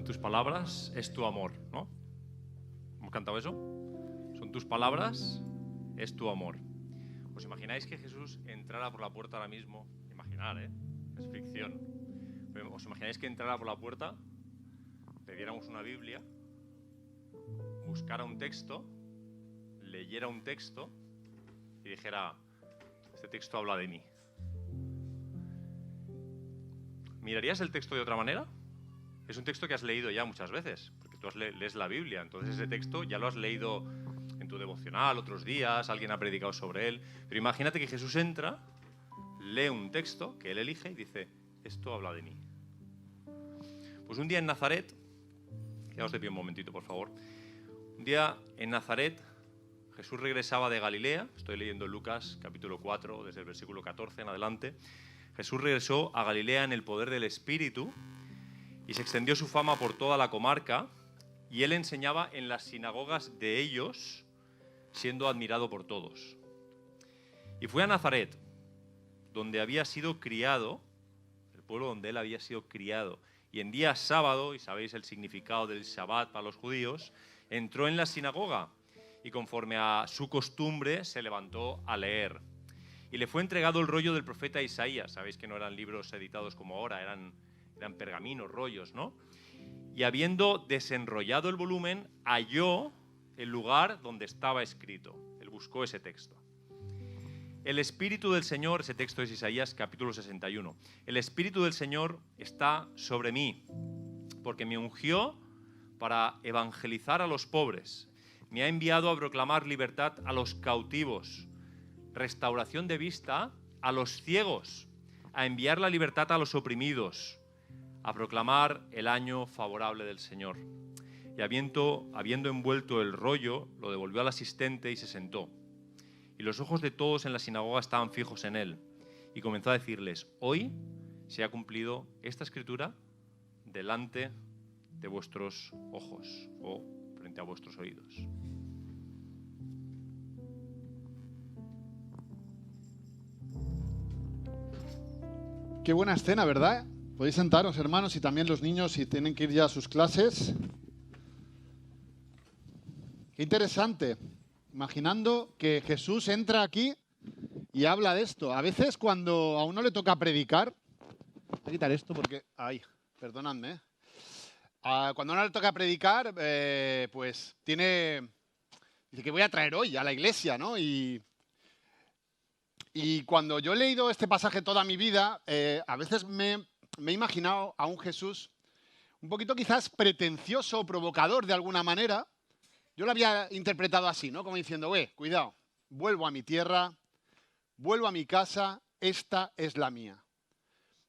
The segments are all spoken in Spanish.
Son tus palabras, es tu amor, ¿no? ¿Hemos cantado eso? Son tus palabras, es tu amor. ¿Os imagináis que Jesús entrara por la puerta ahora mismo? Imaginar, ¿eh? Es ficción. Pero ¿os imagináis que entrara por la puerta, le diéramos una Biblia, buscara un texto, leyera un texto y dijera, este texto habla de mí? ¿Mirarías el texto de otra manera? Es un texto que has leído ya muchas veces, porque tú lees la Biblia, entonces ese texto ya lo has leído en tu devocional otros días, alguien ha predicado sobre él, pero imagínate que Jesús entra, lee un texto que él elige y dice, esto habla de mí. Pues un día en Nazaret, quedaos de pie un momentito por favor, un día en Nazaret Jesús regresaba de Galilea, estoy leyendo Lucas capítulo 4, desde el versículo 14 en adelante. Jesús regresó a Galilea en el poder del Espíritu y se extendió su fama por toda la comarca y él enseñaba en las sinagogas de ellos, siendo admirado por todos. Y fue a Nazaret, donde había sido criado, el pueblo donde él había sido criado, y en día sábado, y sabéis el significado del Shabbat para los judíos, entró en la sinagoga y conforme a su costumbre se levantó a leer. Y le fue entregado el rollo del profeta Isaías. Sabéis que no eran libros editados como ahora, eran pergaminos, rollos, ¿no? Y habiendo desenrollado el volumen, halló el lugar donde estaba escrito. Él buscó ese texto. El Espíritu del Señor, ese texto es Isaías capítulo 61. El Espíritu del Señor está sobre mí, porque me ungió para evangelizar a los pobres. Me ha enviado a proclamar libertad a los cautivos, restauración de vista a los ciegos, a enviar la libertad a los oprimidos, a proclamar el año favorable del Señor. Y habiendo envuelto el rollo, lo devolvió al asistente y se sentó. Y los ojos de todos en la sinagoga estaban fijos en él. Y comenzó a decirles, hoy se ha cumplido esta escritura delante de vuestros ojos o frente a vuestros oídos. Qué buena escena, ¿verdad? Podéis sentaros, hermanos, y también los niños si tienen que ir ya a sus clases. Qué interesante. Imaginando que Jesús entra aquí y habla de esto. A veces cuando a uno le toca predicar... Voy a quitar esto porque... Ay, perdonadme. Cuando a uno le toca predicar, pues tiene... Dice que voy a traer hoy a la iglesia, ¿no? Y cuando yo he leído este pasaje toda mi vida, a veces me he imaginado a un Jesús un poquito quizás pretencioso o provocador de alguna manera. Yo lo había interpretado así, ¿no? Como diciendo, cuidado, vuelvo a mi tierra, vuelvo a mi casa, esta es la mía.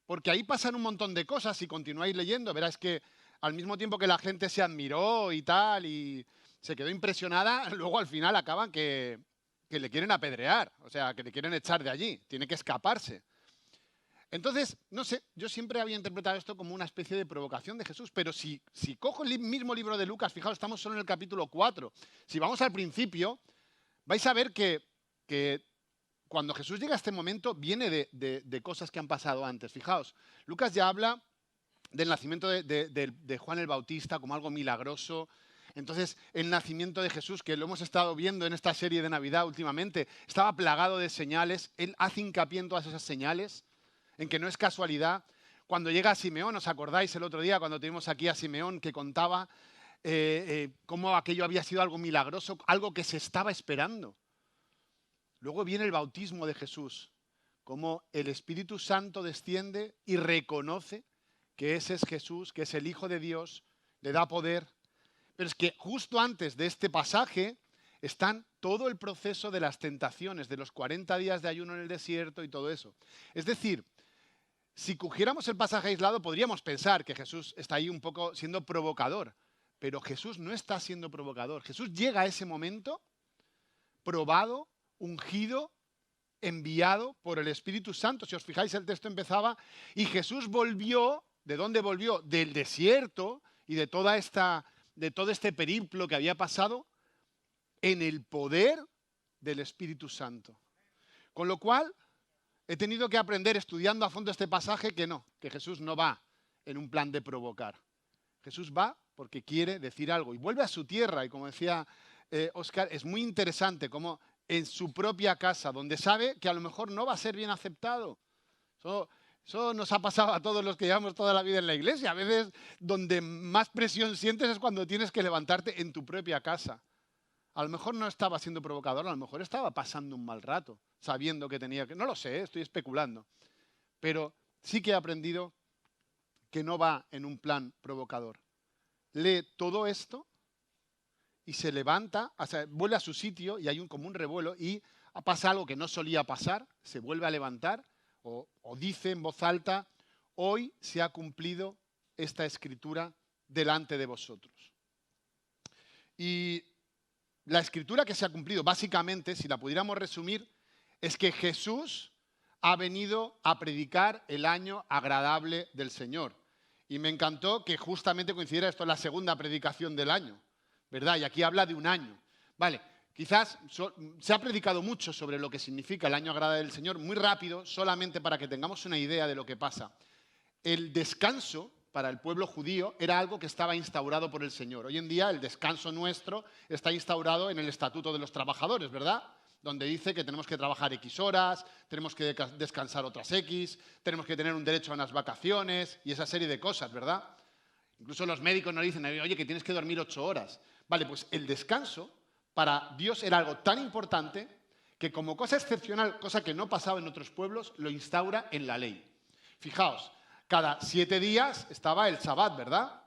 Porque ahí pasan un montón de cosas, si continuáis leyendo, verás que al mismo tiempo que la gente se admiró y tal, y se quedó impresionada, luego al final acaban que le quieren apedrear, o sea, que le quieren echar de allí, tiene que escaparse. Entonces, no sé, yo siempre había interpretado esto como una especie de provocación de Jesús, pero si cojo el mismo libro de Lucas, fijaos, estamos solo en el capítulo 4, si vamos al principio, vais a ver que cuando Jesús llega a este momento, viene de cosas que han pasado antes. Fijaos, Lucas ya habla del nacimiento de Juan el Bautista como algo milagroso. Entonces, el nacimiento de Jesús, que lo hemos estado viendo en esta serie de Navidad últimamente, estaba plagado de señales. Él hace hincapié en todas esas señales, en que no es casualidad. Cuando llega a Simeón, ¿os acordáis el otro día cuando tuvimos aquí a Simeón que contaba cómo aquello había sido algo milagroso, algo que se estaba esperando? Luego viene el bautismo de Jesús, cómo el Espíritu Santo desciende y reconoce que ese es Jesús, que es el Hijo de Dios, le da poder. Pero es que justo antes de este pasaje están todo el proceso de las tentaciones, de los 40 días de ayuno en el desierto y todo eso. Es decir, si cogiéramos el pasaje aislado podríamos pensar que Jesús está ahí un poco siendo provocador, pero Jesús no está siendo provocador. Jesús llega a ese momento probado, ungido, enviado por el Espíritu Santo. Si os fijáis, el texto empezaba y Jesús volvió. ¿De dónde volvió? Del desierto y de todo este periplo que había pasado en el poder del Espíritu Santo. Con lo cual, he tenido que aprender estudiando a fondo este pasaje que Jesús no va en un plan de provocar. Jesús va porque quiere decir algo y vuelve a su tierra. Y como decía Óscar, es muy interesante cómo en su propia casa, donde sabe que a lo mejor no va a ser bien aceptado. Eso nos ha pasado a todos los que llevamos toda la vida en la iglesia. A veces donde más presión sientes es cuando tienes que levantarte en tu propia casa. A lo mejor no estaba siendo provocador, a lo mejor estaba pasando un mal rato, sabiendo que tenía que... No lo sé, estoy especulando. Pero sí que he aprendido que no va en un plan provocador. Lee todo esto y se levanta, o sea, vuelve a su sitio y hay como un revuelo y pasa algo que no solía pasar, se vuelve a levantar o dice en voz alta, hoy se ha cumplido esta escritura delante de vosotros. Y la escritura que se ha cumplido, básicamente, si la pudiéramos resumir, es que Jesús ha venido a predicar el año agradable del Señor. Y me encantó que justamente coincidiera esto en la segunda predicación del año, ¿verdad? Y aquí habla de un año. Vale, quizás se ha predicado mucho sobre lo que significa el año agradable del Señor, muy rápido, solamente para que tengamos una idea de lo que pasa. El descanso para el pueblo judío era algo que estaba instaurado por el Señor. Hoy en día el descanso nuestro está instaurado en el Estatuto de los Trabajadores, ¿verdad? Donde dice que tenemos que trabajar X horas, tenemos que descansar otras X, tenemos que tener un derecho a unas vacaciones y esa serie de cosas, ¿verdad? Incluso los médicos nos dicen, oye, que tienes que dormir 8 horas. Vale, pues el descanso para Dios era algo tan importante que como cosa excepcional, cosa que no pasaba en otros pueblos, lo instaura en la ley. Fijaos, cada 7 días estaba el Sabbat, ¿verdad?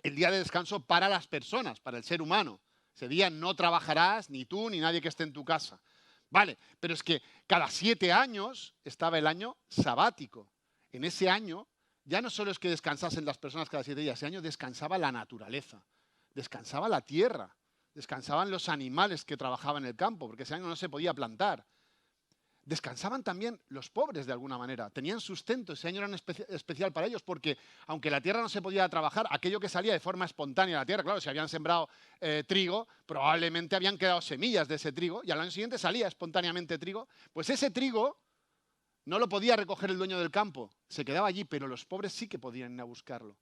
El día de descanso para las personas, para el ser humano. Ese día no trabajarás, ni tú, ni nadie que esté en tu casa. Vale, pero es que cada 7 años estaba el año sabático. En ese año ya no solo es que descansasen las personas cada 7 días, ese año descansaba la naturaleza, descansaba la tierra, descansaban los animales que trabajaban en el campo, porque ese año no se podía plantar. Descansaban también los pobres de alguna manera, tenían sustento, ese año era especial para ellos porque aunque la tierra no se podía trabajar, aquello que salía de forma espontánea de la tierra, claro, si habían sembrado trigo, probablemente habían quedado semillas de ese trigo y al año siguiente salía espontáneamente trigo, pues ese trigo no lo podía recoger el dueño del campo, se quedaba allí, pero los pobres sí que podían ir a buscarlo.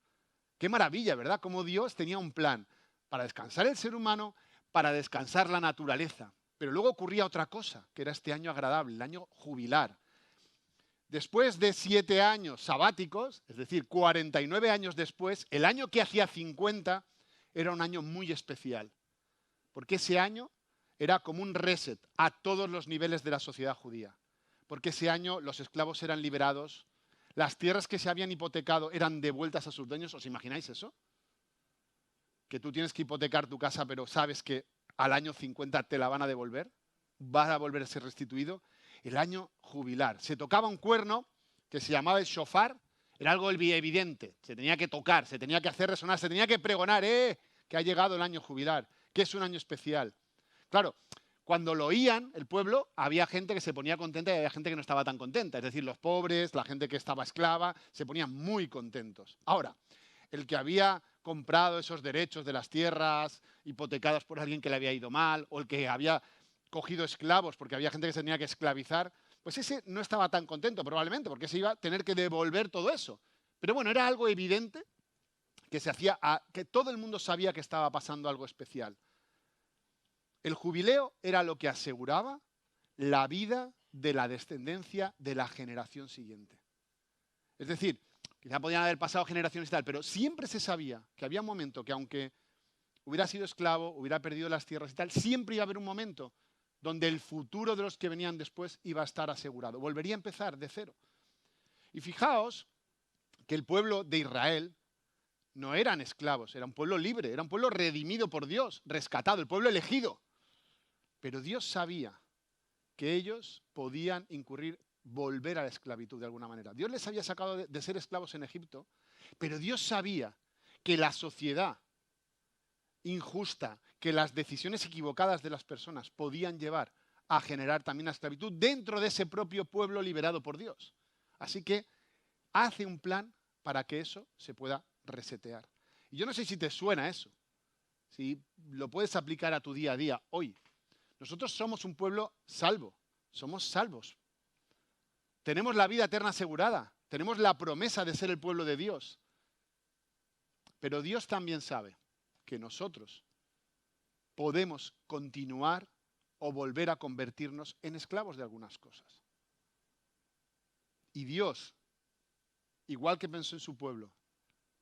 Qué maravilla, ¿verdad? Cómo Dios tenía un plan para descansar el ser humano, para descansar la naturaleza. Pero luego ocurría otra cosa, que era este año agradable, el año jubilar. Después de 7 años sabáticos, es decir, 49 años después, el año que hacía 50 era un año muy especial. Porque ese año era como un reset a todos los niveles de la sociedad judía. Porque ese año los esclavos eran liberados, las tierras que se habían hipotecado eran devueltas a sus dueños. ¿Os imagináis eso? Que tú tienes que hipotecar tu casa, pero sabes que al año 50 te la van a devolver, va a volver a ser restituido. El año jubilar. Se tocaba un cuerno que se llamaba el shofar, era algo evidente, se tenía que tocar, se tenía que hacer resonar, se tenía que pregonar, que ha llegado el año jubilar, que es un año especial. Claro, cuando lo oían el pueblo, había gente que se ponía contenta y había gente que no estaba tan contenta. Es decir, los pobres, la gente que estaba esclava, se ponían muy contentos. Ahora, el que había comprado esos derechos de las tierras hipotecadas por alguien que le había ido mal, o el que había cogido esclavos porque había gente que se tenía que esclavizar, pues ese no estaba tan contento probablemente, porque se iba a tener que devolver todo eso. Pero bueno, era algo evidente que se hacía, que todo el mundo sabía que estaba pasando algo especial. El jubileo era lo que aseguraba la vida de la descendencia de la generación siguiente. Es decir, quizá podían haber pasado generaciones y tal, pero siempre se sabía que había un momento que aunque hubiera sido esclavo, hubiera perdido las tierras y tal, siempre iba a haber un momento donde el futuro de los que venían después iba a estar asegurado. Volvería a empezar de cero. Y fijaos que el pueblo de Israel no eran esclavos, era un pueblo libre, era un pueblo redimido por Dios, rescatado, el pueblo elegido. Pero Dios sabía que ellos podían volver a la esclavitud de alguna manera. Dios les había sacado de ser esclavos en Egipto, pero Dios sabía que la sociedad injusta, que las decisiones equivocadas de las personas podían llevar a generar también la esclavitud dentro de ese propio pueblo liberado por Dios. Así que hace un plan para que eso se pueda resetear. Y yo no sé si te suena eso, si lo puedes aplicar a tu día a día hoy. Nosotros somos un pueblo salvo, somos salvos. Tenemos la vida eterna asegurada, tenemos la promesa de ser el pueblo de Dios. Pero Dios también sabe que nosotros podemos continuar o volver a convertirnos en esclavos de algunas cosas. Y Dios, igual que pensó en su pueblo,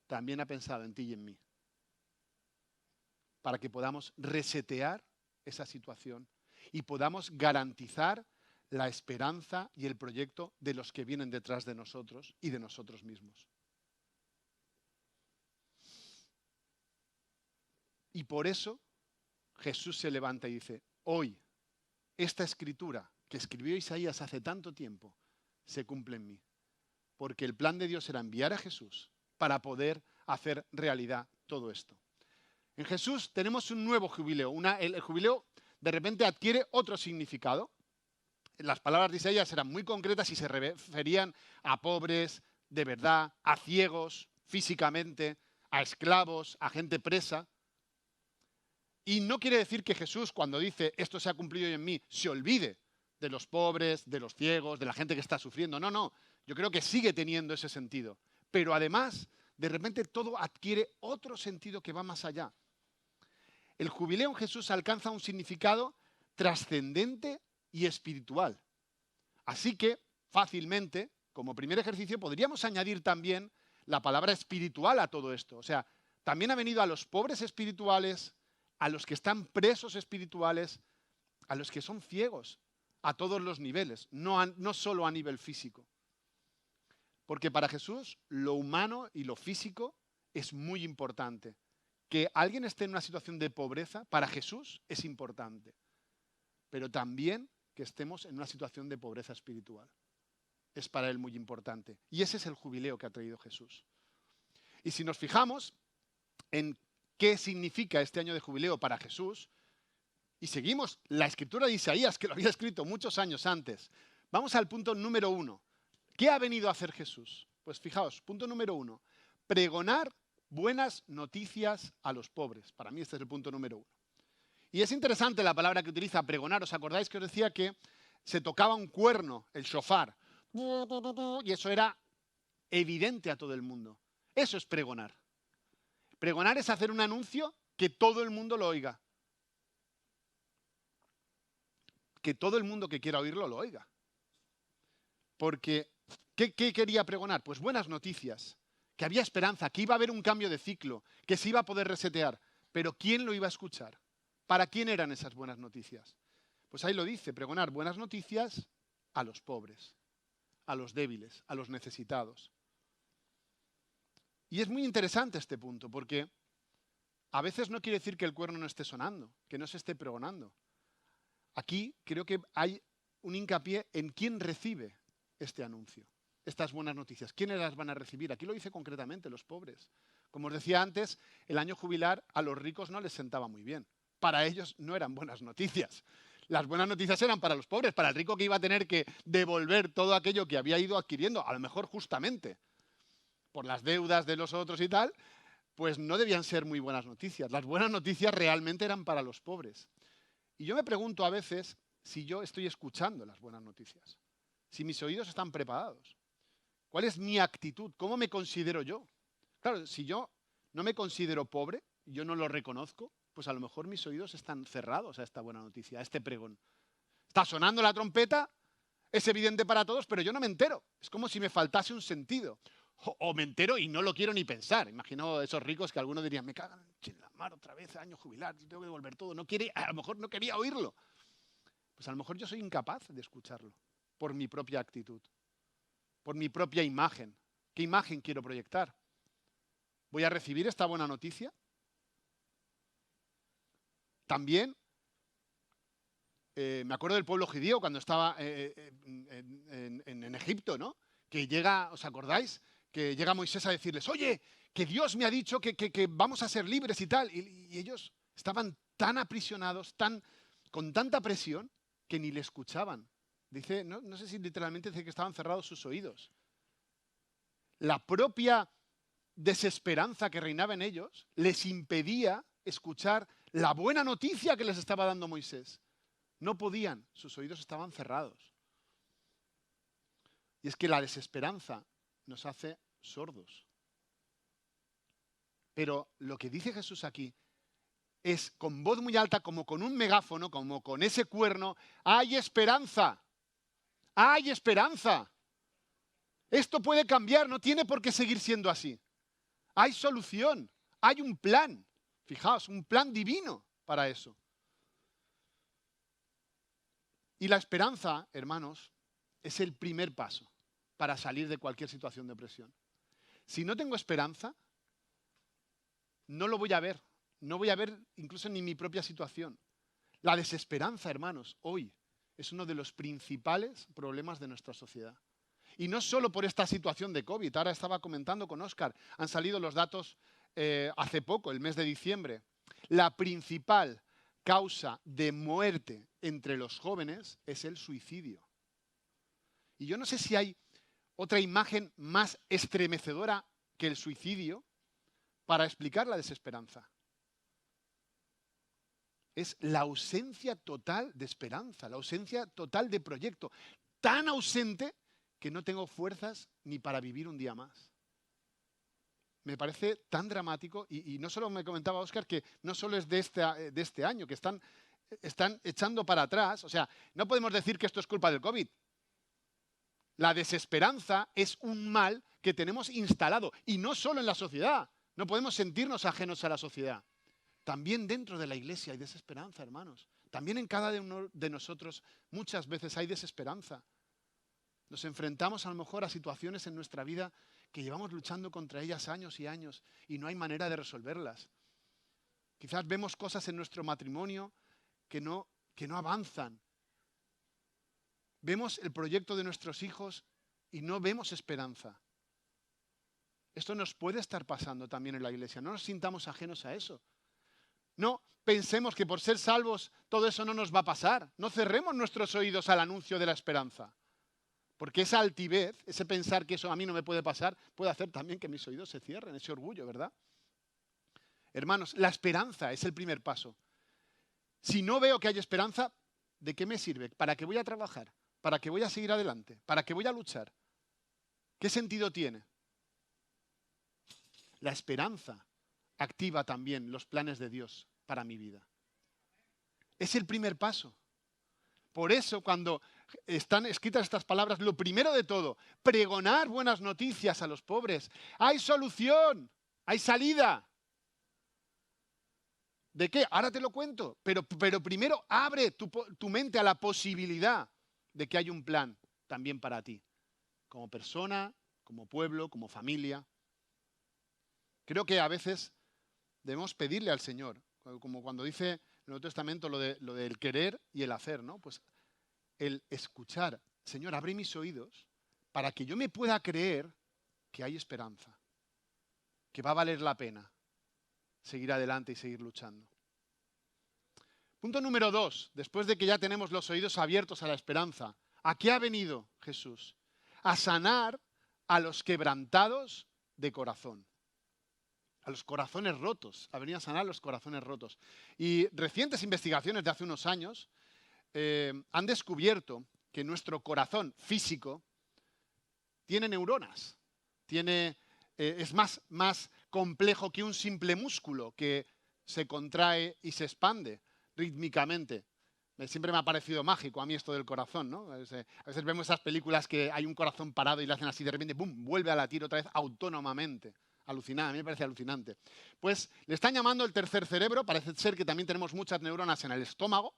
también ha pensado en ti y en mí, para que podamos resetear esa situación y podamos garantizar la esperanza y el proyecto de los que vienen detrás de nosotros y de nosotros mismos. Y por eso Jesús se levanta y dice, hoy esta escritura que escribió Isaías hace tanto tiempo se cumple en mí. Porque el plan de Dios era enviar a Jesús para poder hacer realidad todo esto. En Jesús tenemos un nuevo jubileo. El jubileo de repente adquiere otro significado. Las palabras de Isaías eran muy concretas y se referían a pobres, de verdad, a ciegos, físicamente, a esclavos, a gente presa. Y no quiere decir que Jesús, cuando dice esto se ha cumplido en mí, se olvide de los pobres, de los ciegos, de la gente que está sufriendo. No, no. Yo creo que sigue teniendo ese sentido. Pero además, de repente todo adquiere otro sentido que va más allá. El jubileo en Jesús alcanza un significado trascendente y espiritual. Así que, fácilmente, como primer ejercicio, podríamos añadir también la palabra espiritual a todo esto. O sea, también ha venido a los pobres espirituales, a los que están presos espirituales, a los que son ciegos, a todos los niveles, no solo a nivel físico. Porque para Jesús lo humano y lo físico es muy importante. Que alguien esté en una situación de pobreza, para Jesús es importante. Pero también que estemos en una situación de pobreza espiritual. Es para él muy importante. Y ese es el jubileo que ha traído Jesús. Y si nos fijamos en qué significa este año de jubileo para Jesús, y seguimos la escritura de Isaías, que lo había escrito muchos años antes, vamos al punto número 1. ¿Qué ha venido a hacer Jesús? Pues fijaos, punto número 1. Pregonar buenas noticias a los pobres. Para mí este es el punto número 1. Y es interesante la palabra que utiliza, pregonar. ¿Os acordáis que os decía que se tocaba un cuerno, el shofar? Y eso era evidente a todo el mundo. Eso es pregonar. Pregonar es hacer un anuncio que todo el mundo lo oiga. Que todo el mundo que quiera oírlo lo oiga. Porque, ¿qué quería pregonar? Pues buenas noticias. Que había esperanza, que iba a haber un cambio de ciclo, que se iba a poder resetear. Pero ¿quién lo iba a escuchar? ¿Para quién eran esas buenas noticias? Pues ahí lo dice, pregonar buenas noticias a los pobres, a los débiles, a los necesitados. Y es muy interesante este punto, porque a veces no quiere decir que el cuerno no esté sonando, que no se esté pregonando. Aquí creo que hay un hincapié en quién recibe este anuncio, estas buenas noticias. ¿Quiénes las van a recibir? Aquí lo dice concretamente, los pobres. Como os decía antes, el año jubilar a los ricos no les sentaba muy bien. Para ellos no eran buenas noticias. Las buenas noticias eran para los pobres, para el rico que iba a tener que devolver todo aquello que había ido adquiriendo, a lo mejor justamente por las deudas de los otros y tal, pues no debían ser muy buenas noticias. Las buenas noticias realmente eran para los pobres. Y yo me pregunto a veces si yo estoy escuchando las buenas noticias, si mis oídos están preparados. ¿Cuál es mi actitud? ¿Cómo me considero yo? Claro, si yo no me considero pobre, yo no lo reconozco, pues a lo mejor mis oídos están cerrados a esta buena noticia, a este pregón. Está sonando la trompeta, es evidente para todos, pero yo no me entero. Es como si me faltase un sentido. O me entero y no lo quiero ni pensar. Imagino esos ricos que algunos dirían, me cagan en la mar otra vez, año jubilar, tengo que devolver todo. A lo mejor no quería oírlo. Pues a lo mejor yo soy incapaz de escucharlo por mi propia actitud, por mi propia imagen. ¿Qué imagen quiero proyectar? ¿Voy a recibir esta buena noticia? También me acuerdo del pueblo judío cuando estaba en Egipto, ¿no? Que llega, ¿os acordáis? Que llega Moisés a decirles, oye, que Dios me ha dicho que vamos a ser libres y tal. Y ellos estaban tan aprisionados, con tanta presión, que ni le escuchaban. Dice, no sé si literalmente dice que estaban cerrados sus oídos. La propia desesperanza que reinaba en ellos les impedía escuchar la buena noticia que les estaba dando Moisés. No podían, sus oídos estaban cerrados. Y es que la desesperanza nos hace sordos. Pero lo que dice Jesús aquí es con voz muy alta, como con un megáfono, como con ese cuerno, hay esperanza, hay esperanza. Esto puede cambiar, no tiene por qué seguir siendo así. Hay solución, hay un plan. Fijaos, un plan divino para eso. Y la esperanza, hermanos, es el primer paso para salir de cualquier situación de opresión. Si no tengo esperanza, no lo voy a ver. No voy a ver incluso ni mi propia situación. La desesperanza, hermanos, hoy es uno de los principales problemas de nuestra sociedad. Y no solo por esta situación de COVID. Ahora estaba comentando con Óscar, han salido los datos hace poco, el mes de diciembre. La principal causa de muerte entre los jóvenes es el suicidio. Y yo no sé si hay otra imagen más estremecedora que el suicidio para explicar la desesperanza. Es la ausencia total de esperanza, la ausencia total de proyecto. Tan ausente que no tengo fuerzas ni para vivir un día más. Me parece tan dramático y no solo me comentaba Óscar que no solo es de este año, que están echando para atrás. O sea, no podemos decir que esto es culpa del COVID. La desesperanza es un mal que tenemos instalado y no solo en la sociedad. No podemos sentirnos ajenos a la sociedad. También dentro de la iglesia hay desesperanza, hermanos. También en cada uno de nosotros muchas veces hay desesperanza. Nos enfrentamos a lo mejor a situaciones en nuestra vida que llevamos luchando contra ellas años y años y no hay manera de resolverlas. Quizás vemos cosas en nuestro matrimonio que no avanzan. Vemos el proyecto de nuestros hijos y no vemos esperanza. Esto nos puede estar pasando también en la iglesia. No nos sintamos ajenos a eso. No pensemos que por ser salvos todo eso no nos va a pasar. No cerremos nuestros oídos al anuncio de la esperanza. Porque esa altivez, ese pensar que eso a mí no me puede pasar, puede hacer también que mis oídos se cierren, ese orgullo, ¿verdad? Hermanos, la esperanza es el primer paso. Si no veo que hay esperanza, ¿de qué me sirve? ¿Para qué voy a trabajar? ¿Para qué voy a seguir adelante? ¿Para qué voy a luchar? ¿Qué sentido tiene? La esperanza activa también los planes de Dios para mi vida. Es el primer paso. Por eso, cuando están escritas estas palabras, lo primero de todo, pregonar buenas noticias a los pobres. Hay solución, hay salida. ¿De qué? Ahora te lo cuento. Pero primero abre tu mente a la posibilidad de que hay un plan también para ti. Como persona, como pueblo, como familia. Creo que a veces debemos pedirle al Señor, como cuando dice en el Nuevo Testamento lo del querer y el hacer, ¿no? Pues el escuchar. Señor, abre mis oídos para que yo me pueda creer que hay esperanza, que va a valer la pena seguir adelante y seguir luchando. Punto número 2, después de que ya tenemos los oídos abiertos a la esperanza, ¿a qué ha venido Jesús? A sanar a los quebrantados de corazón. A los corazones rotos, ha venido a sanar los corazones rotos. Y recientes investigaciones de hace unos años han descubierto que nuestro corazón físico tiene neuronas, es más complejo que un simple músculo que se contrae y se expande rítmicamente. Siempre me ha parecido mágico a mí esto del corazón, ¿no? A veces vemos esas películas que hay un corazón parado y le hacen así de repente, ¡bum!, vuelve a latir otra vez autónomamente. Alucinante, a mí me parece alucinante. Pues le están llamando el tercer cerebro, parece ser que también tenemos muchas neuronas en el estómago,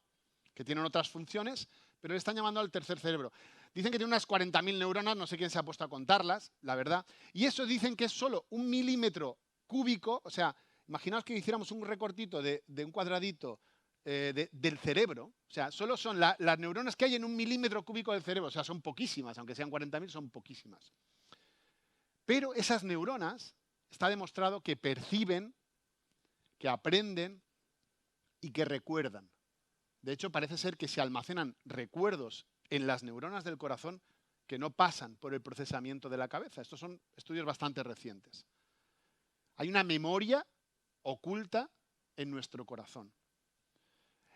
que tienen otras funciones, pero le están llamando al tercer cerebro. Dicen que tiene unas 40.000 neuronas, no sé quién se ha puesto a contarlas, la verdad, y eso dicen que es solo 1 milímetro cúbico, o sea, imaginaos que hiciéramos un recortito de un cuadradito del cerebro, o sea, solo son las neuronas que hay en 1 milímetro cúbico del cerebro, o sea, son poquísimas, aunque sean 40.000, son poquísimas. Pero esas neuronas está demostrado que perciben, que aprenden y que recuerdan. De hecho, parece ser que se almacenan recuerdos en las neuronas del corazón que no pasan por el procesamiento de la cabeza. Estos son estudios bastante recientes. Hay una memoria oculta en nuestro corazón.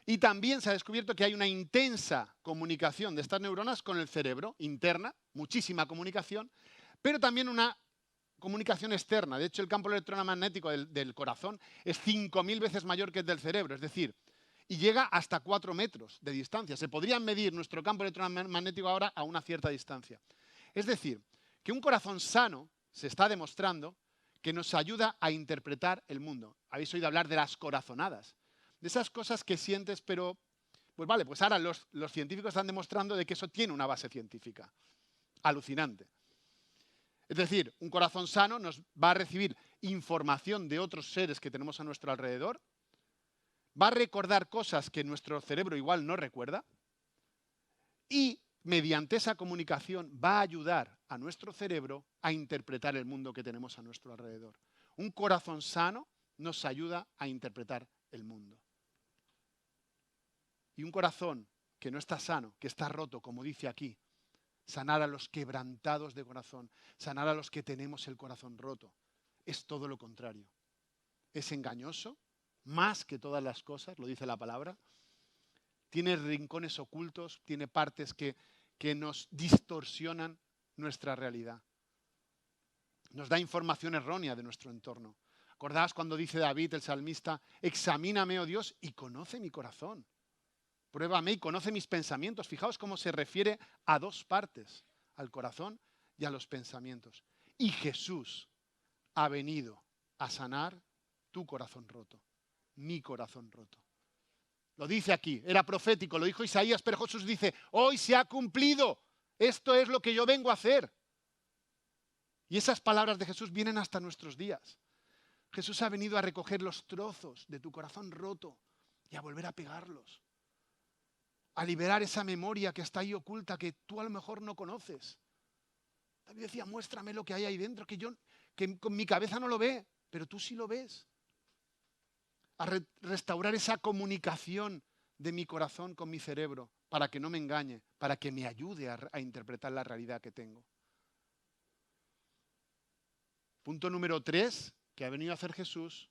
Y también se ha descubierto que hay una intensa comunicación de estas neuronas con el cerebro, interna, muchísima comunicación, pero también una comunicación externa. De hecho, el campo electromagnético del corazón es 5.000 veces mayor que el del cerebro. Es decir, y llega hasta 4 metros de distancia. Se podría medir nuestro campo electromagnético ahora a una cierta distancia. Es decir, que un corazón sano se está demostrando que nos ayuda a interpretar el mundo. Habéis oído hablar de las corazonadas, de esas cosas que sientes, pero pues vale, pues ahora los científicos están demostrando de que eso tiene una base científica. Alucinante. Es decir, un corazón sano nos va a recibir información de otros seres que tenemos a nuestro alrededor, va a recordar cosas que nuestro cerebro igual no recuerda y mediante esa comunicación va a ayudar a nuestro cerebro a interpretar el mundo que tenemos a nuestro alrededor. Un corazón sano nos ayuda a interpretar el mundo. Y un corazón que no está sano, que está roto, como dice aquí, sanar a los quebrantados de corazón, sanar a los que tenemos el corazón roto, es todo lo contrario. Es engañoso, más que todas las cosas, lo dice la palabra. Tiene rincones ocultos, tiene partes que nos distorsionan nuestra realidad. Nos da información errónea de nuestro entorno. ¿Acordáis cuando dice David, el salmista, examíname, oh Dios, y conoce mi corazón? Pruébame y conoce mis pensamientos. Fijaos cómo se refiere a dos partes, al corazón y a los pensamientos. Y Jesús ha venido a sanar tu corazón roto, mi corazón roto. Lo dice aquí, era profético, lo dijo Isaías, pero Jesús dice, hoy se ha cumplido, esto es lo que yo vengo a hacer. Y esas palabras de Jesús vienen hasta nuestros días. Jesús ha venido a recoger los trozos de tu corazón roto y a volver a pegarlos. A liberar esa memoria que está ahí oculta, que tú a lo mejor no conoces. David decía, muéstrame lo que hay ahí dentro, que con mi cabeza no lo ve, pero tú sí lo ves. A restaurar esa comunicación de mi corazón con mi cerebro, para que no me engañe, para que me ayude a interpretar la realidad que tengo. Punto número 3, que ha venido a hacer Jesús,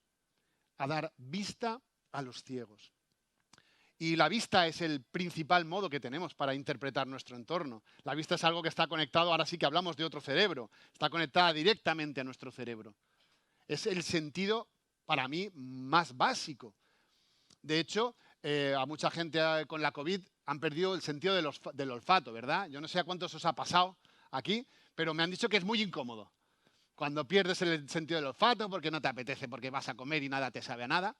a dar vista a los ciegos. Y la vista es el principal modo que tenemos para interpretar nuestro entorno. La vista es algo que está conectado, ahora sí que hablamos de otro cerebro, está conectada directamente a nuestro cerebro. Es el sentido, para mí, más básico. De hecho, a mucha gente con la COVID han perdido el sentido del olfato, ¿verdad? Yo no sé a cuántos os ha pasado aquí, pero me han dicho que es muy incómodo. Cuando pierdes el sentido del olfato porque no te apetece, porque vas a comer y nada te sabe a nada.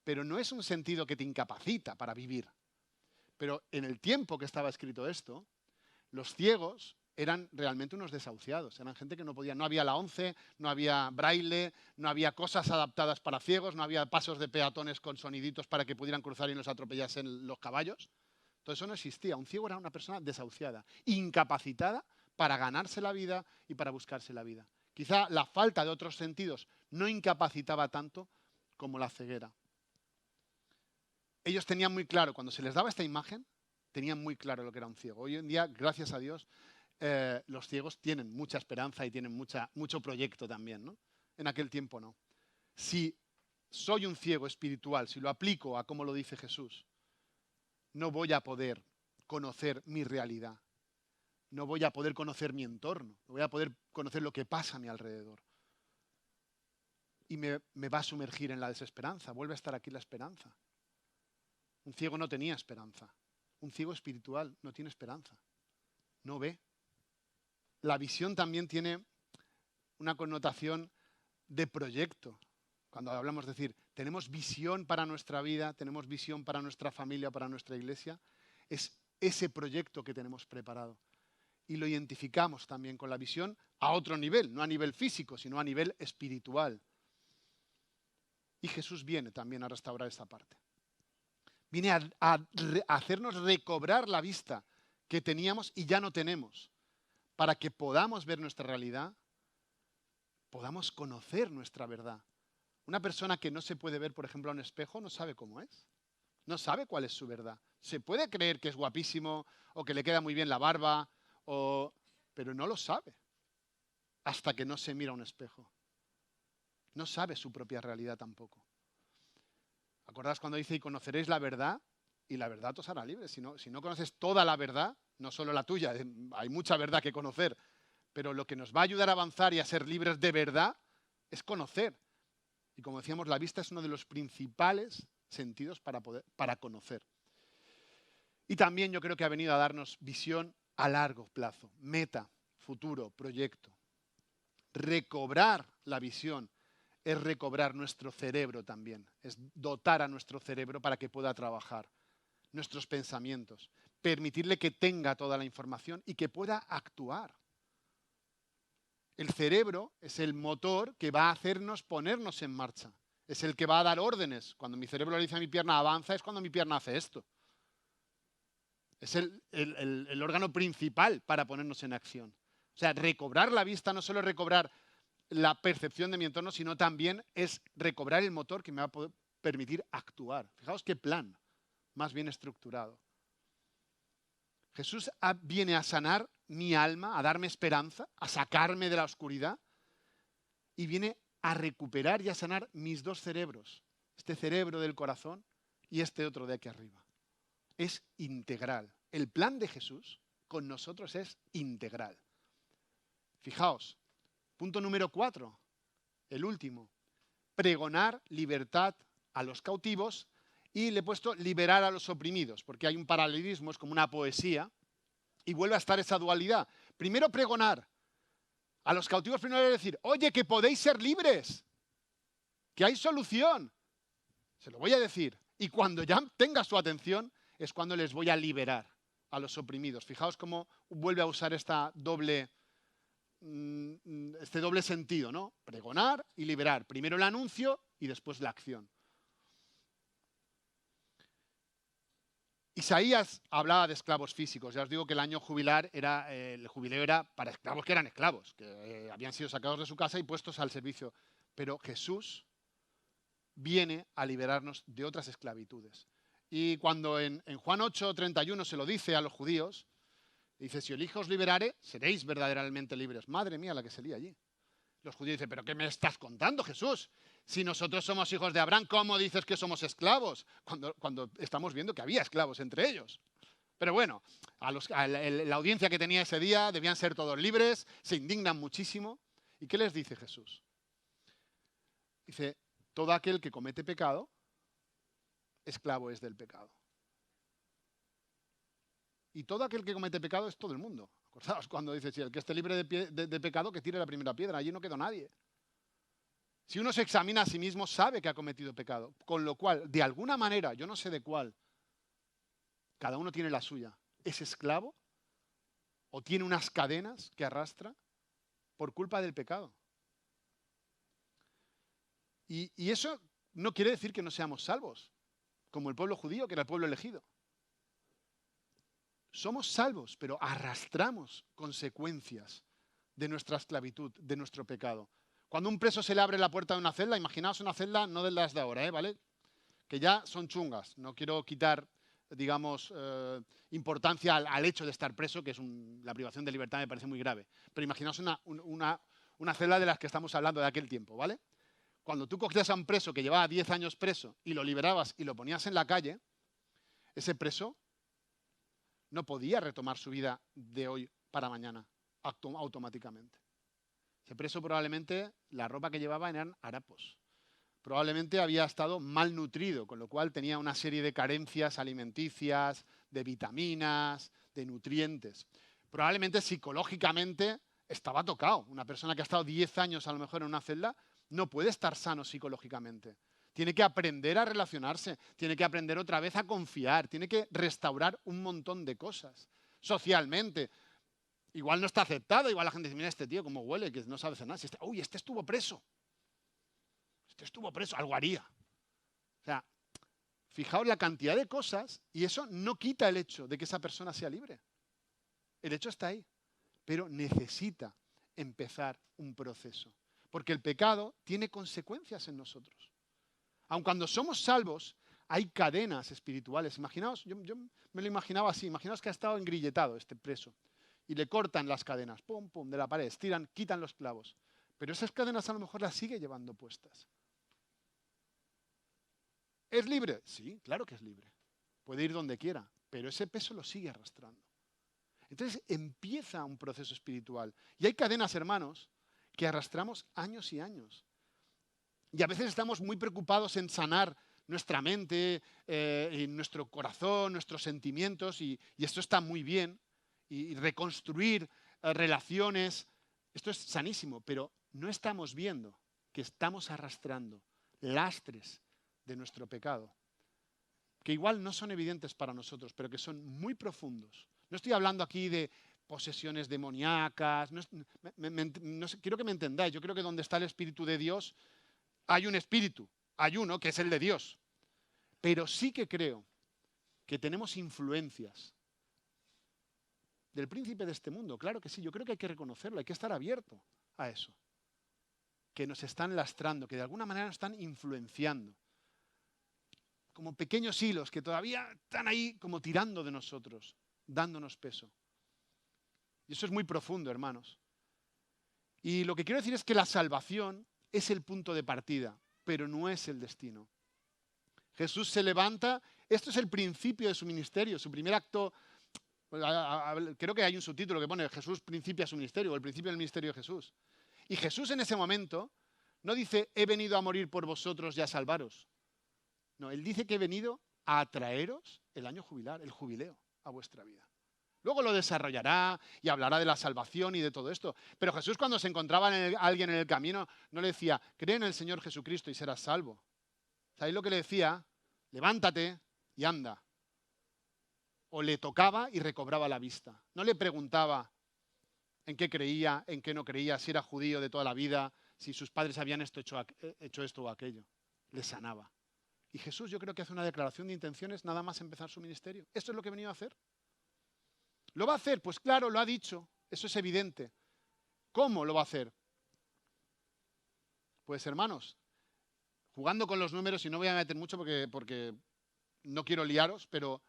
Pero no es un sentido que te incapacita para vivir. Pero en el tiempo que estaba escrito esto, los ciegos eran realmente unos desahuciados. Eran gente que no podía, no había la ONCE, no había braille, no había cosas adaptadas para ciegos, no había pasos de peatones con soniditos para que pudieran cruzar y no los atropellasen los caballos. Todo eso no existía. Un ciego era una persona desahuciada, incapacitada para ganarse la vida y para buscarse la vida. Quizá la falta de otros sentidos no incapacitaba tanto como la ceguera. Ellos tenían muy claro, cuando se les daba esta imagen, tenían muy claro lo que era un ciego. Hoy en día, gracias a Dios, los ciegos tienen mucha esperanza y tienen mucho proyecto también, ¿no? En aquel tiempo no. Si soy un ciego espiritual, si lo aplico a como lo dice Jesús, no voy a poder conocer mi realidad. No voy a poder conocer mi entorno. No voy a poder conocer lo que pasa a mi alrededor. Y me va a sumergir en la desesperanza. Vuelve a estar aquí la esperanza. Un ciego no tenía esperanza. Un ciego espiritual no tiene esperanza. No ve. La visión también tiene una connotación de proyecto. Cuando hablamos de decir, tenemos visión para nuestra vida, tenemos visión para nuestra familia, para nuestra iglesia, es ese proyecto que tenemos preparado. Y lo identificamos también con la visión a otro nivel, no a nivel físico, sino a nivel espiritual. Y Jesús viene también a restaurar esta parte. Viene a hacernos recobrar la vista que teníamos y ya no tenemos, para que podamos ver nuestra realidad, podamos conocer nuestra verdad. Una persona que no se puede ver, por ejemplo, a un espejo, no sabe cómo es, no sabe cuál es su verdad. Se puede creer que es guapísimo o que le queda muy bien la barba, pero no lo sabe hasta que no se mira a un espejo. No sabe su propia realidad tampoco. ¿Acordás cuando dice, y conoceréis la verdad, y la verdad os hará libres? Si no conoces toda la verdad, no solo la tuya, hay mucha verdad que conocer, Pero lo que nos va a ayudar a avanzar y a ser libres de verdad es conocer. Y como decíamos, la vista es uno de los principales sentidos para conocer. Y también yo creo que ha venido a darnos visión a largo plazo, meta, futuro, proyecto. Recobrar la visión es recobrar nuestro cerebro también, es dotar a nuestro cerebro para que pueda trabajar, nuestros pensamientos, permitirle que tenga toda la información y que pueda actuar. El cerebro es el motor que va a hacernos ponernos en marcha, es el que va a dar órdenes. Cuando mi cerebro le dice a mi pierna avanza, es cuando mi pierna hace esto. Es el órgano principal para ponernos en acción. O sea, recobrar la vista no solo es recobrar la percepción de mi entorno, sino también es recobrar el motor que me va a poder permitir actuar. Fijaos qué plan más bien estructurado. Jesús viene a sanar mi alma, a darme esperanza, a sacarme de la oscuridad y viene a recuperar y a sanar mis dos cerebros, este cerebro del corazón y este otro de aquí arriba. Es integral. El plan de Jesús con nosotros es integral. Fijaos, punto número 4, el último. Pregonar libertad a los cautivos y le he puesto liberar a los oprimidos, porque hay un paralelismo, es como una poesía y vuelve a estar esa dualidad. Primero pregonar a los cautivos, primero decir, oye, que podéis ser libres, que hay solución. Se lo voy a decir. Y cuando ya tenga su atención, es cuando les voy a liberar a los oprimidos. Fijaos cómo vuelve a usar este doble sentido, ¿no? Pregonar y liberar. Primero el anuncio y después la acción. Isaías hablaba de esclavos físicos. Ya os digo que el año jubilar el jubileo era para esclavos que eran esclavos, que habían sido sacados de su casa y puestos al servicio. Pero Jesús viene a liberarnos de otras esclavitudes. Y cuando en Juan 8:31 se lo dice a los judíos, dice, si el Hijo os liberare, seréis verdaderamente libres. Madre mía, la que se lía allí. Los judíos dicen, ¿pero qué me estás contando, Jesús? Si nosotros somos hijos de Abraham, ¿cómo dices que somos esclavos? Cuando estamos viendo que había esclavos entre ellos. Pero bueno, la audiencia que tenía ese día debían ser todos libres, se indignan muchísimo. ¿Y qué les dice Jesús? Dice, todo aquel que comete pecado, esclavo es del pecado. Y todo aquel que comete pecado es todo el mundo. Acordaos cuando dice, si el que esté libre de pecado, que tire la primera piedra. Allí no quedó nadie. Si uno se examina a sí mismo, sabe que ha cometido pecado. Con lo cual, de alguna manera, yo no sé de cuál, cada uno tiene la suya. ¿Es esclavo? ¿O tiene unas cadenas que arrastra por culpa del pecado? Y eso no quiere decir que no seamos salvos, como el pueblo judío, que era el pueblo elegido. Somos salvos, pero arrastramos consecuencias de nuestra esclavitud, de nuestro pecado. Cuando a un preso se le abre la puerta de una celda, imaginaos una celda no de las de ahora, ¿vale? Que ya son chungas. No quiero quitar, digamos, importancia al hecho de estar preso, que es la privación de libertad me parece muy grave. Pero imaginaos una celda de las que estamos hablando de aquel tiempo, ¿vale? Cuando tú cogías a un preso que llevaba 10 años preso y lo liberabas y lo ponías en la calle, ese preso no podía retomar su vida de hoy para mañana automáticamente. Ese preso probablemente la ropa que llevaba eran harapos. Probablemente había estado malnutrido, con lo cual tenía una serie de carencias alimenticias, de vitaminas, de nutrientes. Probablemente psicológicamente estaba tocado. Una persona que ha estado 10 años a lo mejor en una celda no puede estar sano psicológicamente. Tiene que aprender a relacionarse, tiene que aprender otra vez a confiar, tiene que restaurar un montón de cosas. Socialmente, igual no está aceptado, igual la gente dice, mira este tío cómo huele, que no sabe hacer nada. Uy, este estuvo preso. Este estuvo preso, algo haría. O sea, fijaos la cantidad de cosas y eso no quita el hecho de que esa persona sea libre. El hecho está ahí, pero necesita empezar un proceso. Porque el pecado tiene consecuencias en nosotros. Aun cuando somos salvos, hay cadenas espirituales. Imaginaos, yo me lo imaginaba así, imaginaos que ha estado engrilletado este preso y le cortan las cadenas, pum, pum, de la pared, estiran, quitan los clavos. Pero esas cadenas a lo mejor las sigue llevando puestas. ¿Es libre? Sí, claro que es libre. Puede ir donde quiera, pero ese peso lo sigue arrastrando. Entonces empieza un proceso espiritual. Y hay cadenas, hermanos, que arrastramos años y años. Y a veces estamos muy preocupados en sanar nuestra mente, y nuestro corazón, nuestros sentimientos, y esto está muy bien. Y reconstruir relaciones, esto es sanísimo, pero no estamos viendo que estamos arrastrando lastres de nuestro pecado, que igual no son evidentes para nosotros, pero que son muy profundos. No estoy hablando aquí de posesiones demoníacas, quiero que me entendáis. Yo creo que donde está el Espíritu de Dios, hay un espíritu, hay uno que es el de Dios. Pero sí que creo que tenemos influencias del príncipe de este mundo. Claro que sí, yo creo que hay que reconocerlo, hay que estar abierto a eso. Que nos están lastrando, que de alguna manera nos están influenciando. Como pequeños hilos que todavía están ahí como tirando de nosotros, dándonos peso. Y eso es muy profundo, hermanos. Y lo que quiero decir es que la salvación es el punto de partida, pero no es el destino. Jesús se levanta, esto es el principio de su ministerio, su primer acto. Creo que hay un subtítulo que pone Jesús principia su ministerio, o el principio del ministerio de Jesús. Y Jesús en ese momento no dice, he venido a morir por vosotros y a salvaros. No, Él dice que he venido a traeros el año jubilar, el jubileo, a vuestra vida. Luego lo desarrollará y hablará de la salvación y de todo esto. Pero Jesús, cuando se encontraba alguien en el camino, no le decía, cree en el Señor Jesucristo y serás salvo. ¿Sabéis lo que le decía? Levántate y anda. O le tocaba y recobraba la vista. No le preguntaba en qué creía, en qué no creía, si era judío de toda la vida, si sus padres habían hecho esto o aquello. Le sanaba. Y Jesús, yo creo que hace una declaración de intenciones nada más empezar su ministerio. ¿Esto es lo que ha venido a hacer? ¿Lo va a hacer? Pues claro, lo ha dicho. Eso es evidente. ¿Cómo lo va a hacer? Pues hermanos, jugando con los números, y no voy a meter mucho porque no quiero liaros, pero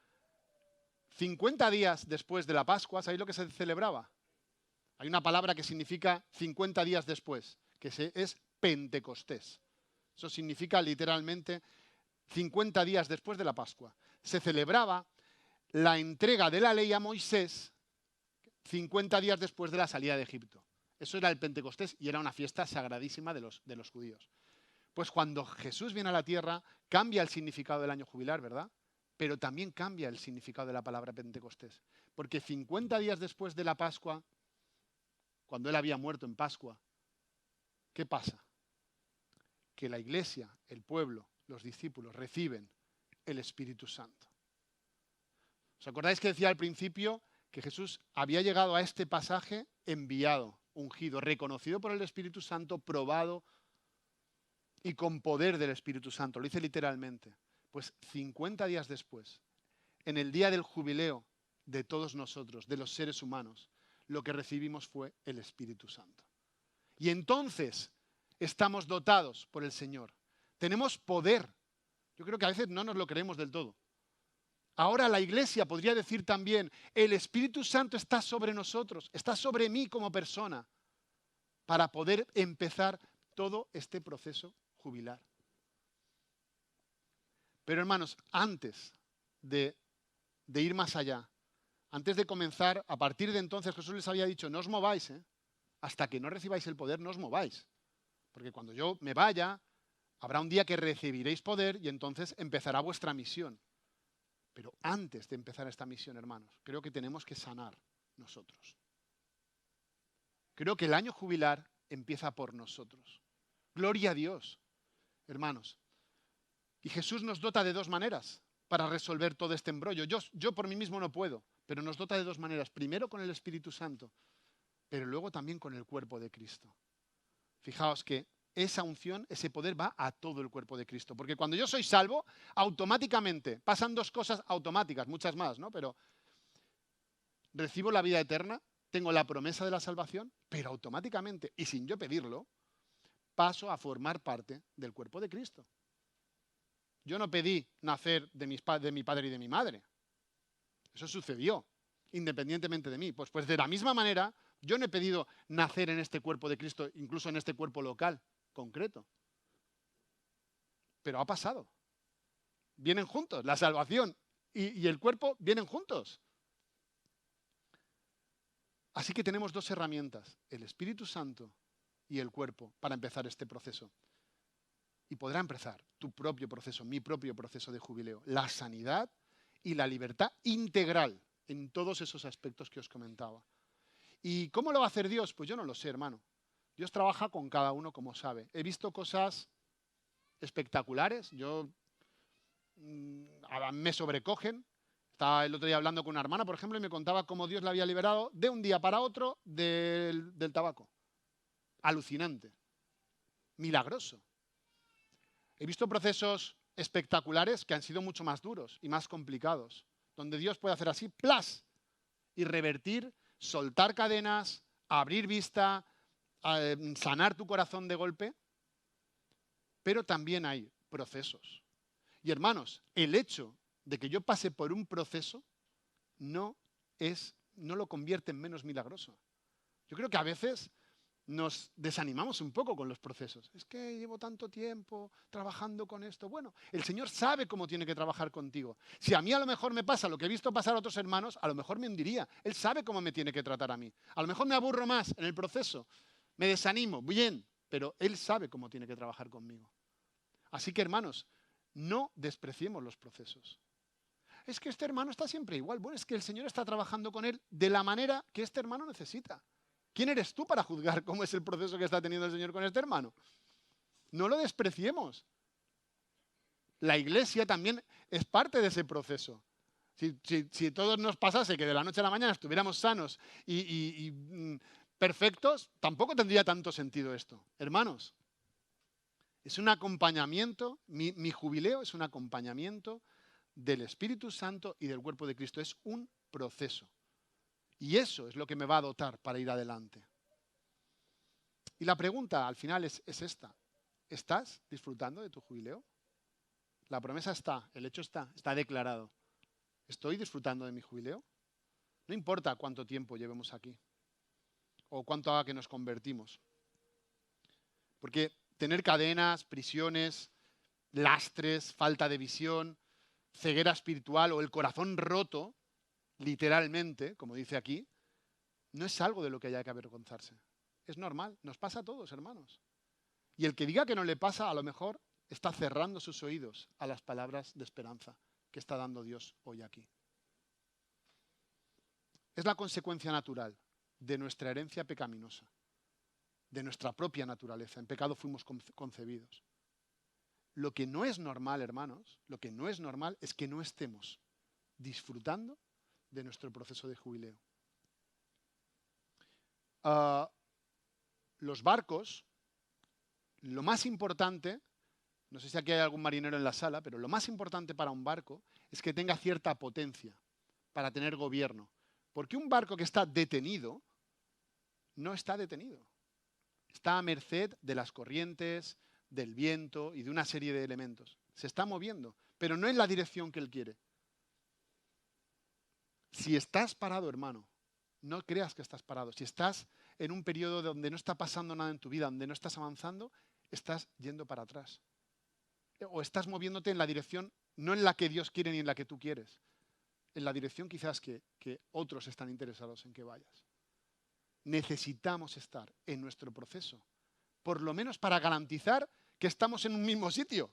50 días después de la Pascua, ¿sabéis lo que se celebraba? Hay una palabra que significa 50 días después, que es Pentecostés. Eso significa literalmente 50 días después de la Pascua. Se celebraba la entrega de la ley a Moisés 50 días después de la salida de Egipto. Eso era el Pentecostés y era una fiesta sagradísima de los judíos. Pues cuando Jesús viene a la tierra, cambia el significado del año jubilar, ¿verdad? Pero también cambia el significado de la palabra Pentecostés. Porque 50 días después de la Pascua, cuando él había muerto en Pascua, ¿qué pasa? Que la iglesia, el pueblo, los discípulos reciben el Espíritu Santo. ¿Os acordáis que decía al principio que Jesús había llegado a este pasaje enviado, ungido, reconocido por el Espíritu Santo, probado y con poder del Espíritu Santo? Lo dice literalmente. Pues 50 días después, en el día del jubileo de todos nosotros, de los seres humanos, lo que recibimos fue el Espíritu Santo. Y entonces estamos dotados por el Señor. Tenemos poder. Yo creo que a veces no nos lo creemos del todo. Ahora la iglesia podría decir también, el Espíritu Santo está sobre nosotros, está sobre mí como persona, para poder empezar todo este proceso jubilar. Pero hermanos, antes de ir más allá, antes de comenzar, a partir de entonces Jesús les había dicho, no os mováis, hasta que no recibáis el poder, no os mováis. Porque cuando yo me vaya, habrá un día que recibiréis poder y entonces empezará vuestra misión. Pero antes de empezar esta misión, hermanos, creo que tenemos que sanar nosotros. Creo que el año jubilar empieza por nosotros. Gloria a Dios, hermanos. Y Jesús nos dota de dos maneras para resolver todo este embrollo. Yo por mí mismo no puedo, pero nos dota de dos maneras. Primero con el Espíritu Santo, pero luego también con el cuerpo de Cristo. Fijaos que esa unción, ese poder va a todo el cuerpo de Cristo. Porque cuando yo soy salvo, automáticamente pasan dos cosas automáticas, muchas más, ¿no? Pero recibo la vida eterna, tengo la promesa de la salvación, pero automáticamente, y sin yo pedirlo, paso a formar parte del cuerpo de Cristo. Yo no pedí nacer de mi padre y de mi madre. Eso sucedió, independientemente de mí. Pues de la misma manera, yo no he pedido nacer en este cuerpo de Cristo, incluso en este cuerpo local, concreto. Pero ha pasado. Vienen juntos, la salvación y el cuerpo vienen juntos. Así que tenemos dos herramientas, el Espíritu Santo y el cuerpo, para empezar este proceso. Y podrá empezar tu propio proceso, mi propio proceso de jubileo. La sanidad y la libertad integral en todos esos aspectos que os comentaba. ¿Y cómo lo va a hacer Dios? Pues yo no lo sé, hermano. Dios trabaja con cada uno como sabe. He visto cosas espectaculares. Me sobrecogen. Estaba el otro día hablando con una hermana, por ejemplo, y me contaba cómo Dios la había liberado de un día para otro del tabaco. Alucinante. Milagroso. He visto procesos espectaculares que han sido mucho más duros y más complicados, donde Dios puede hacer así, ¡plas! Y revertir, soltar cadenas, abrir vista, sanar tu corazón de golpe. Pero también hay procesos. Y hermanos, el hecho de que yo pase por un proceso no lo convierte en menos milagroso. Yo creo que a veces nos desanimamos un poco con los procesos. Es que llevo tanto tiempo trabajando con esto. Bueno, el Señor sabe cómo tiene que trabajar contigo. Si a mí a lo mejor me pasa lo que he visto pasar a otros hermanos, a lo mejor me hundiría. Él sabe cómo me tiene que tratar a mí. A lo mejor me aburro más en el proceso, me desanimo, bien, pero Él sabe cómo tiene que trabajar conmigo. Así que, hermanos, no despreciemos los procesos. Es que este hermano está siempre igual. Bueno, es que el Señor está trabajando con él de la manera que este hermano necesita. ¿Quién eres tú para juzgar cómo es el proceso que está teniendo el Señor con este hermano? No lo despreciemos. La iglesia también es parte de ese proceso. Si todos nos pasase que de la noche a la mañana estuviéramos sanos y perfectos, tampoco tendría tanto sentido esto. Hermanos, es un acompañamiento, mi jubileo es un acompañamiento del Espíritu Santo y del cuerpo de Cristo. Es un proceso. Y eso es lo que me va a dotar para ir adelante. Y la pregunta al final es esta. ¿Estás disfrutando de tu jubileo? La promesa está, el hecho está declarado. ¿Estoy disfrutando de mi jubileo? No importa cuánto tiempo llevemos aquí o cuánto haga que nos convertimos. Porque tener cadenas, prisiones, lastres, falta de visión, ceguera espiritual o el corazón roto, literalmente, como dice aquí, no es algo de lo que haya que avergonzarse. Es normal, nos pasa a todos, hermanos. Y el que diga que no le pasa, a lo mejor está cerrando sus oídos a las palabras de esperanza que está dando Dios hoy aquí. Es la consecuencia natural de nuestra herencia pecaminosa, de nuestra propia naturaleza. En pecado fuimos concebidos. Lo que no es normal, hermanos, lo que no es normal es que no estemos disfrutando de nuestro proceso de jubileo. Los barcos, lo más importante, no sé si aquí hay algún marinero en la sala, pero lo más importante para un barco es que tenga cierta potencia para tener gobierno. Porque un barco que está detenido, no está detenido. Está a merced de las corrientes, del viento y de una serie de elementos. Se está moviendo, pero no en la dirección que él quiere. Si estás parado, hermano, no creas que estás parado. Si estás en un periodo donde no está pasando nada en tu vida, donde no estás avanzando, estás yendo para atrás. O estás moviéndote en la dirección, no en la que Dios quiere ni en la que tú quieres. En la dirección quizás que otros están interesados en que vayas. Necesitamos estar en nuestro proceso, por lo menos para garantizar que estamos en un mismo sitio.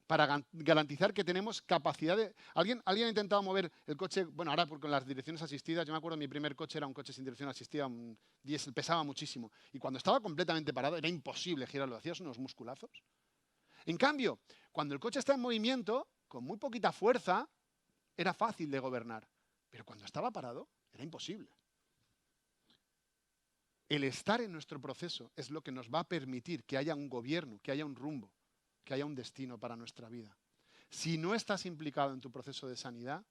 Para garantizar que tenemos capacidad de... ¿Alguien ha intentado mover el coche? Bueno, ahora con las direcciones asistidas, yo me acuerdo mi primer coche era un coche sin dirección asistida, un diésel, pesaba muchísimo. Y cuando estaba completamente parado era imposible girarlo, hacías unos musculazos. En cambio, cuando el coche está en movimiento, con muy poquita fuerza, era fácil de gobernar. Pero cuando estaba parado, era imposible. El estar en nuestro proceso es lo que nos va a permitir que haya un gobierno, que haya un rumbo, que haya un destino para nuestra vida. Si no estás implicado en tu proceso de sanidad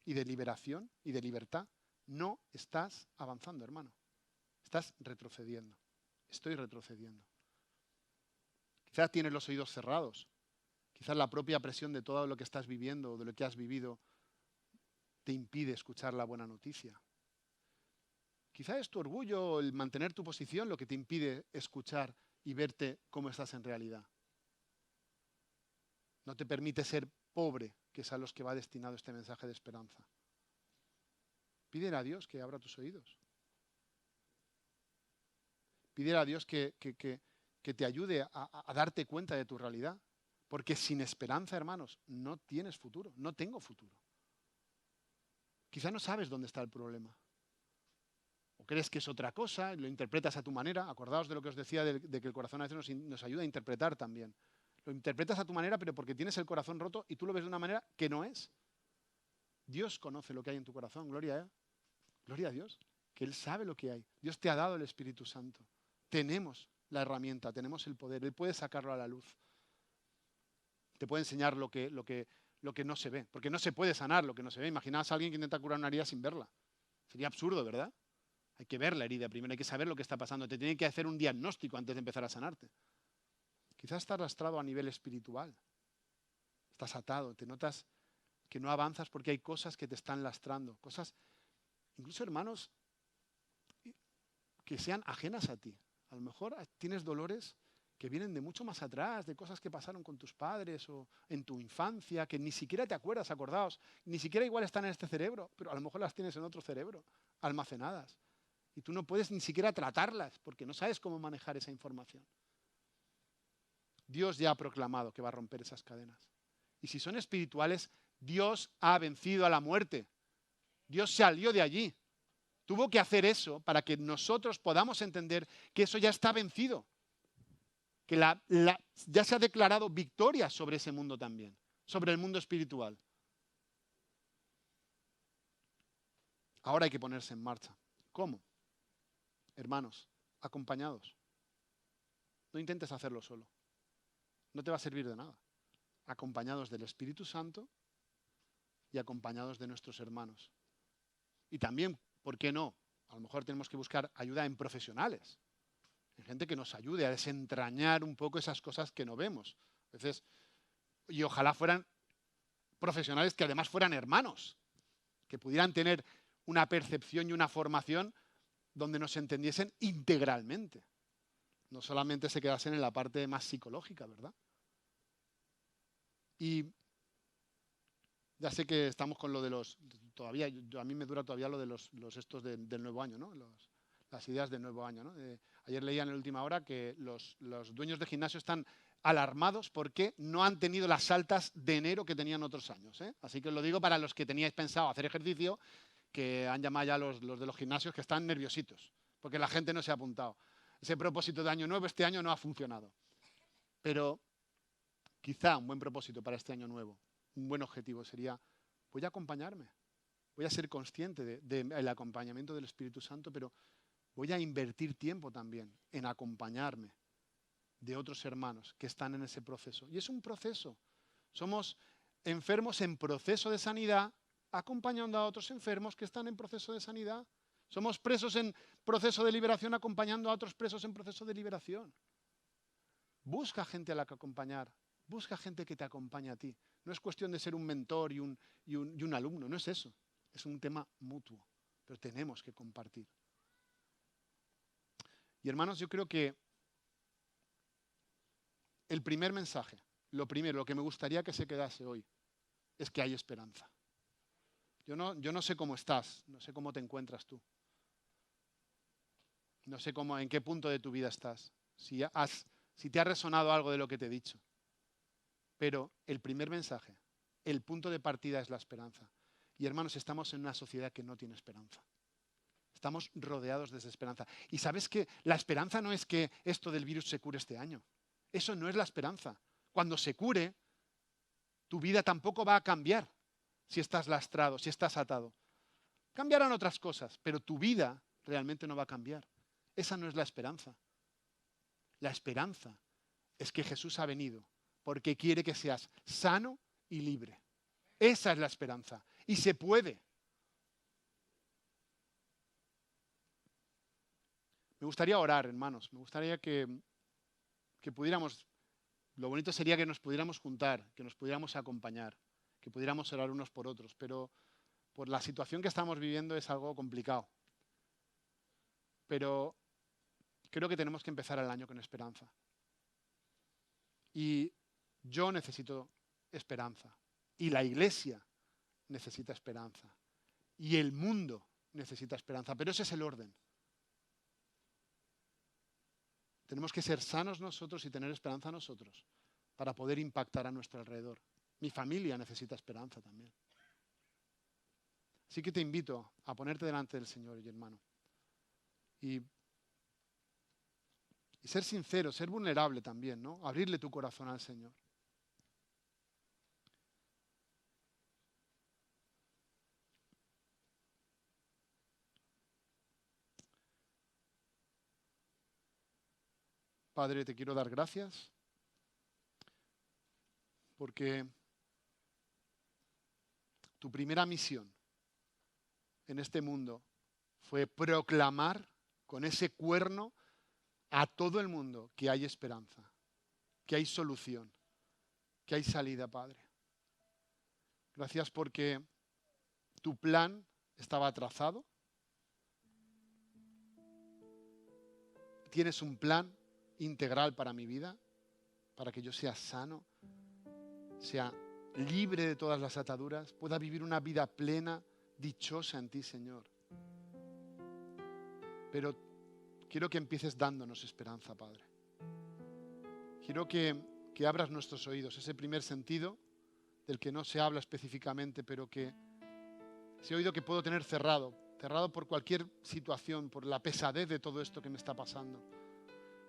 y de liberación y de libertad, no estás avanzando, hermano. Estás retrocediendo. Estoy retrocediendo. Quizás tienes los oídos cerrados. Quizás la propia presión de todo lo que estás viviendo o de lo que has vivido te impide escuchar la buena noticia. Quizás es tu orgullo, el mantener tu posición, lo que te impide escuchar y verte cómo estás en realidad. No te permite ser pobre, que es a los que va destinado este mensaje de esperanza. Pídele a Dios que abra tus oídos. Pídele a Dios que te ayude a darte cuenta de tu realidad. Porque sin esperanza, hermanos, no tienes futuro. No tengo futuro. Quizá no sabes dónde está el problema. O crees que es otra cosa y lo interpretas a tu manera. Acordaos de lo que os decía de que el corazón a veces nos ayuda a interpretar también. Lo interpretas a tu manera, pero porque tienes el corazón roto y tú lo ves de una manera que no es. Dios conoce lo que hay en tu corazón, gloria a Dios, que Él sabe lo que hay. Dios te ha dado el Espíritu Santo. Tenemos la herramienta, tenemos el poder. Él puede sacarlo a la luz. Te puede enseñar lo que no se ve, porque no se puede sanar lo que no se ve. Imaginaos a alguien que intenta curar una herida sin verla. Sería absurdo, ¿verdad? Hay que ver la herida primero, hay que saber lo que está pasando. Te tiene que hacer un diagnóstico antes de empezar a sanarte. Quizás estás lastrado a nivel espiritual. Estás atado, te notas que no avanzas porque hay cosas que te están lastrando. Cosas, incluso hermanos, que sean ajenas a ti. A lo mejor tienes dolores que vienen de mucho más atrás, de cosas que pasaron con tus padres o en tu infancia, que ni siquiera te acuerdas, acordaos, ni siquiera igual están en este cerebro, pero a lo mejor las tienes en otro cerebro, almacenadas. Y tú no puedes ni siquiera tratarlas porque no sabes cómo manejar esa información. Dios ya ha proclamado que va a romper esas cadenas. Y si son espirituales, Dios ha vencido a la muerte. Dios salió de allí. Tuvo que hacer eso para que nosotros podamos entender que eso ya está vencido. Que ya se ha declarado victoria sobre ese mundo también, sobre el mundo espiritual. Ahora hay que ponerse en marcha. ¿Cómo? Hermanos, acompañados. No intentes hacerlo solo. No te va a servir de nada. Acompañados del Espíritu Santo y acompañados de nuestros hermanos. Y también, ¿por qué no? A lo mejor tenemos que buscar ayuda en profesionales. En gente que nos ayude a desentrañar un poco esas cosas que no vemos. A veces, y ojalá fueran profesionales que además fueran hermanos, que pudieran tener una percepción y una formación donde nos entendiesen integralmente. No solamente se quedasen en la parte más psicológica, ¿verdad? Y ya sé que estamos con lo de los... Todavía, a mí me dura todavía lo de los estos del nuevo año, ¿no? Las ideas del nuevo año, ¿no? Ayer leía en la última hora que los dueños de gimnasio están alarmados porque no han tenido las altas de enero que tenían otros años, ¿eh? Así que os lo digo para los que teníais pensado hacer ejercicio, que han llamado ya los de los gimnasios que están nerviositos, porque la gente no se ha apuntado. Ese propósito de año nuevo este año no ha funcionado. Pero quizá un buen propósito para este año nuevo, un buen objetivo sería, voy a acompañarme, voy a ser consciente del acompañamiento del Espíritu Santo, pero voy a invertir tiempo también en acompañarme de otros hermanos que están en ese proceso. Y es un proceso. Somos enfermos en proceso de sanidad, acompañando a otros enfermos que están en proceso de sanidad. Somos presos en proceso de liberación, acompañando a otros presos en proceso de liberación. Busca gente a la que acompañar. Busca gente que te acompañe a ti. No es cuestión de ser un mentor y un alumno, no es eso. Es un tema mutuo, pero tenemos que compartir. Y hermanos, yo creo que el primer mensaje, lo primero, lo que me gustaría que se quedase hoy, es que hay esperanza. Yo no sé cómo estás, no sé cómo te encuentras tú. No sé en qué punto de tu vida estás, si te ha resonado algo de lo que te he dicho. Pero el primer mensaje, el punto de partida es la esperanza. Y hermanos, estamos en una sociedad que no tiene esperanza. Estamos rodeados de desesperanza. Y sabes que la esperanza no es que esto del virus se cure este año. Eso no es la esperanza. Cuando se cure, tu vida tampoco va a cambiar si estás lastrado, si estás atado. Cambiarán otras cosas, pero tu vida realmente no va a cambiar. Esa no es la esperanza. La esperanza es que Jesús ha venido porque quiere que seas sano y libre. Esa es la esperanza. Y se puede. Me gustaría orar, hermanos. Me gustaría que pudiéramos, lo bonito sería que nos pudiéramos juntar, que nos pudiéramos acompañar, que pudiéramos orar unos por otros, pero por la situación que estamos viviendo es algo complicado. Pero creo que tenemos que empezar el año con esperanza. Y yo necesito esperanza. Y la iglesia necesita esperanza. Y el mundo necesita esperanza. Pero ese es el orden. Tenemos que ser sanos nosotros y tener esperanza nosotros para poder impactar a nuestro alrededor. Mi familia necesita esperanza también. Así que te invito a ponerte delante del Señor, y hermano. Y ser sincero, ser vulnerable también, ¿no? Abrirle tu corazón al Señor. Padre, te quiero dar gracias porque tu primera misión en este mundo fue proclamar con ese cuerno a todo el mundo que hay esperanza, que hay solución, que hay salida, Padre. Gracias porque tu plan estaba trazado. Tienes un plan integral para mi vida, para que yo sea sano, sea libre de todas las ataduras, pueda vivir una vida plena, dichosa en ti, Señor. Pero quiero que empieces dándonos esperanza, Padre. Quiero que abras nuestros oídos, ese primer sentido del que no se habla específicamente, pero que ese oído que puedo tener cerrado por cualquier situación, por la pesadez de todo esto que me está pasando,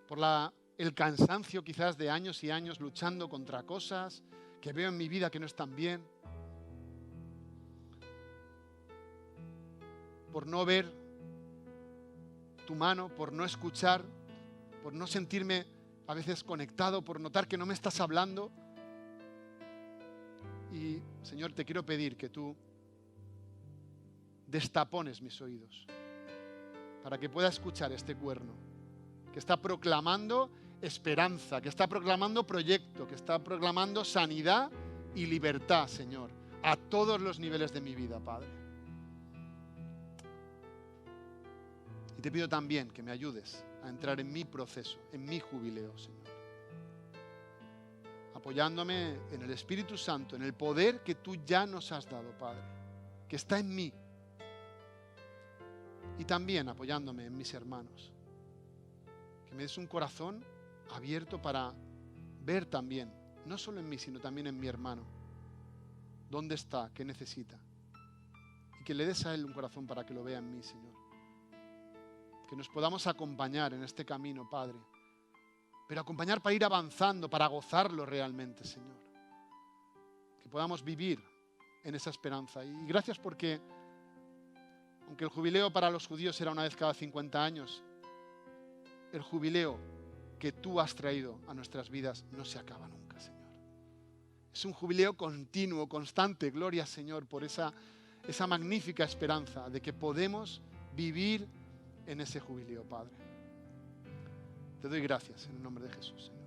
por el cansancio quizás de años y años luchando contra cosas que veo en mi vida que no están bien, por no ver tu mano, por no escuchar, por no sentirme a veces conectado, por notar que no me estás hablando. Y, Señor, te quiero pedir que tú destapones mis oídos para que pueda escuchar este cuerno que está proclamando esperanza, que está proclamando proyecto, que está proclamando sanidad y libertad, Señor, a todos los niveles de mi vida, Padre. Y te pido también que me ayudes a entrar en mi proceso, en mi jubileo, Señor. Apoyándome en el Espíritu Santo, en el poder que tú ya nos has dado, Padre, que está en mí. Y también apoyándome en mis hermanos. Que me des un corazón abierto para ver también, no solo en mí, sino también en mi hermano, dónde está, qué necesita. Y que le des a él un corazón para que lo vea en mí, Señor. Que nos podamos acompañar en este camino, Padre. Pero acompañar para ir avanzando, para gozarlo realmente, Señor. Que podamos vivir en esa esperanza. Y gracias porque, aunque el jubileo para los judíos era una vez cada 50 años, el jubileo que tú has traído a nuestras vidas no se acaba nunca, Señor. Es un jubileo continuo, constante. Gloria, Señor, por esa magnífica esperanza de que podemos vivir en ese jubileo, Padre. Te doy gracias en el nombre de Jesús, Señor.